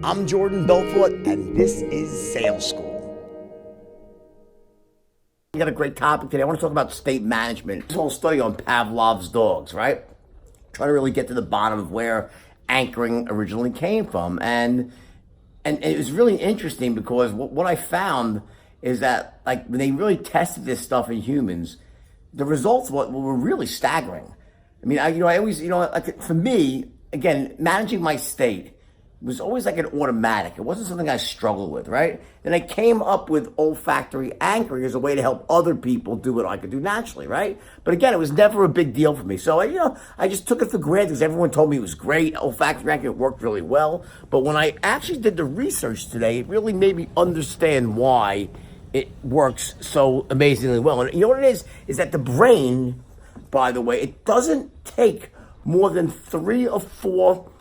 I'm Jordan Belfort, and this is Sales School. We got a great topic today. I want to talk about state management. This whole study on Pavlov's dogs, right? Trying to really get to the bottom of where anchoring originally came from. And it was really interesting because what I found is that, like, when they really tested this stuff in humans, the results were really staggering. I mean, I always, like, for me, again, managing my state was always like an automatic. It wasn't something I struggled with, right? Then I came up with olfactory anchoring as a way to help other people do what I could do naturally, right? But again, it was never a big deal for me. So, I just took it for granted because everyone told me it was great. Olfactory anchoring worked really well. But when I actually did the research today, it really made me understand why it works so amazingly well. And you know what it is that the brain, by the way, it doesn't take more than 3 or 4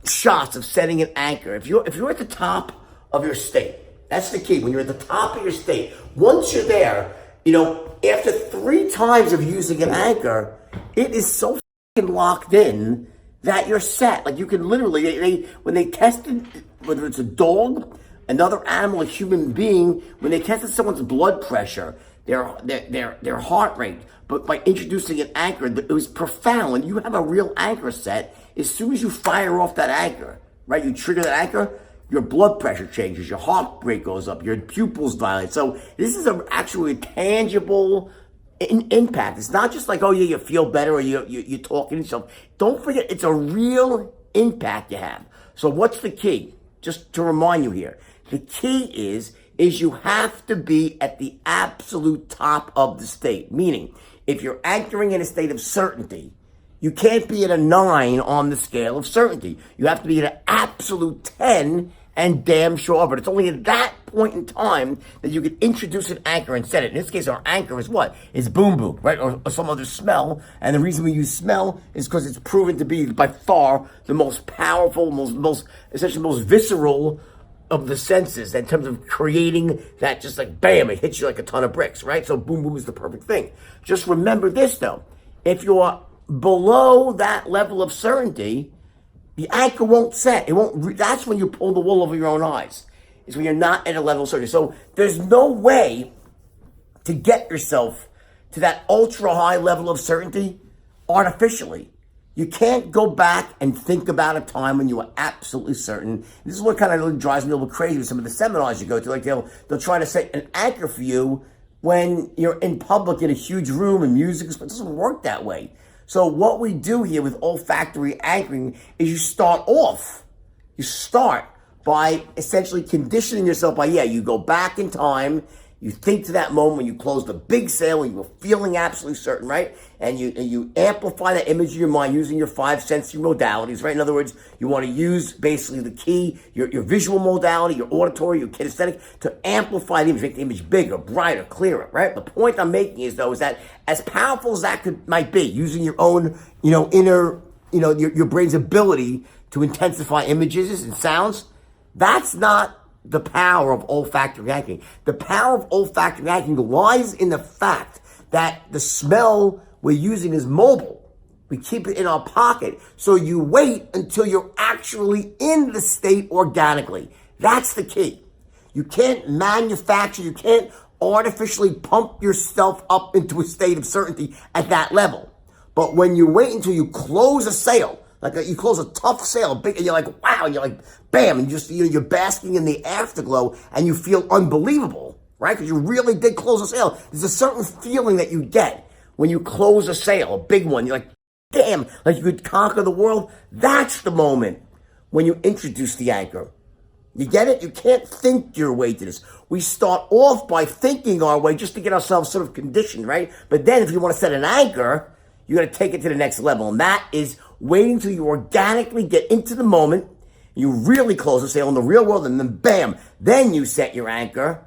shots of setting an anchor. If you're at the top of your state, that's the key. When you're at the top of your state, once you're there, after 3 times of using an anchor, it is so fucking locked in that you're set. Like, you can literally, when they tested, whether it's a dog, another animal, a human being, when they tested someone's blood pressure, their heart rate, but by introducing an anchor, it was profound. When you have a real anchor set, as soon as you fire off that anchor, right, you trigger that anchor, your blood pressure changes, your heart rate goes up, your pupils dilate. So this is actually a tangible impact. It's not just like, oh yeah, you feel better or you're talking to yourself. Don't forget, it's a real impact you have. So what's the key? Just to remind you here, the key is you have to be at the absolute top of the state. Meaning, if you're anchoring in a state of certainty, you can't be at a 9 on the scale of certainty. You have to be at an absolute 10 and damn sure. But it's only at that point in time that you can introduce an anchor and set it. In this case, our anchor is what? It's boom boom, right? Or some other smell. And the reason we use smell is because it's proven to be by far the most powerful, essentially most visceral of the senses in terms of creating that, just like bam, it hits you like a ton of bricks, right? So boom boom is the perfect thing. Just remember this though. If you're below that level of certainty, the anchor won't set. It won't. That's when you pull the wool over your own eyes. Is when you're not at a level of certainty. So there's no way to get yourself to that ultra high level of certainty artificially. You can't go back and think about a time when you were absolutely certain. This is what kind of really drives me a little crazy with some of the seminars you go to. Like they'll try to set an anchor for you when you're in public in a huge room and music. It doesn't work that way. So what we do here with olfactory anchoring is you start by essentially conditioning yourself by, you go back in time, you think to that moment when you closed a big sale and you were feeling absolutely certain, right? And you amplify that image in your mind using your 5 sensory modalities, right? In other words, you want to use basically the key, your visual modality, your auditory, your kinesthetic, to amplify the image, make the image bigger, brighter, clearer, right? The point I'm making is that as powerful as that might be, using your own, inner, your brain's ability to intensify images and sounds, that's not the power of olfactory anchoring. The power of olfactory anchoring lies in the fact that the smell we're using is mobile. We keep it in our pocket. So you wait until you're actually in the state organically. That's the key. You can't manufacture, you can't artificially pump yourself up into a state of certainty at that level. But when you wait until you close a sale, you close a tough sale, big, and you're like, wow, and you're like, bam, and you're basking in the afterglow, and you feel unbelievable, right? Because you really did close a sale. There's a certain feeling that you get when you close a sale, a big one. You're like, damn, like you could conquer the world. That's the moment when you introduce the anchor. You get it? You can't think your way to this. We start off by thinking our way just to get ourselves sort of conditioned, right? But then if you want to set an anchor, you got to take it to the next level, and that is waiting until you organically get into the moment, you really close the sale in the real world, and then bam, then you set your anchor,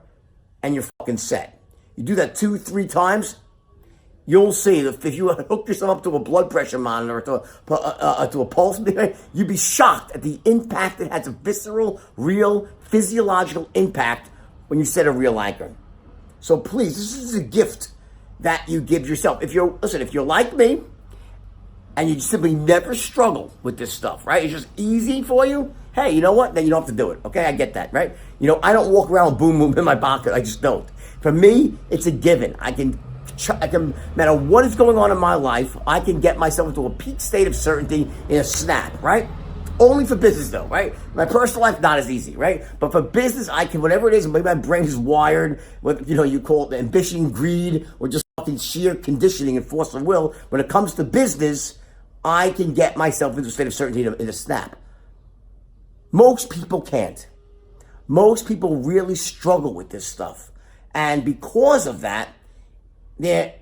and you're fucking set. You do that 2-3 times, you'll see that if you hook yourself up to a blood pressure monitor or to a pulse meter, you'd be shocked at the impact it has, a visceral, real, physiological impact when you set a real anchor. So please, this is a gift that you give yourself. If you're like me, and you simply never struggle with this stuff, right? It's just easy for you. hey, you know what? Then you don't have to do it. Okay, I get that, right? I don't walk around with boom boom in my pocket. I just don't. For me, it's a given. I can, no matter what is going on in my life, I can get myself into a peak state of certainty in a snap, right? Only for business though, right? My personal life, not as easy, right? But for business, I can, whatever it is, maybe my brain is wired with, you call it ambition, greed, or just fucking sheer conditioning and force of will. When it comes to business, I can get myself into a state of certainty in a snap. Most people can't. Most people really struggle with this stuff. And because of that, their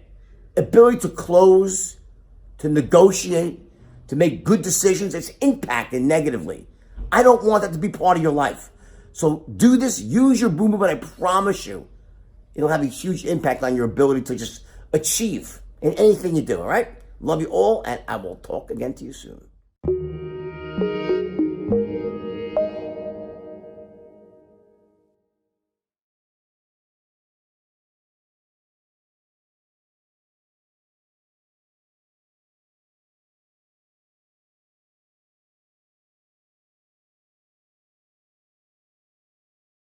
ability to close, to negotiate, to make good decisions, it's impacted negatively. I don't want that to be part of your life. So do this, use your boom boom, and I promise you, it'll have a huge impact on your ability to just achieve in anything you do, all right? Love you all, and I will talk again to you soon.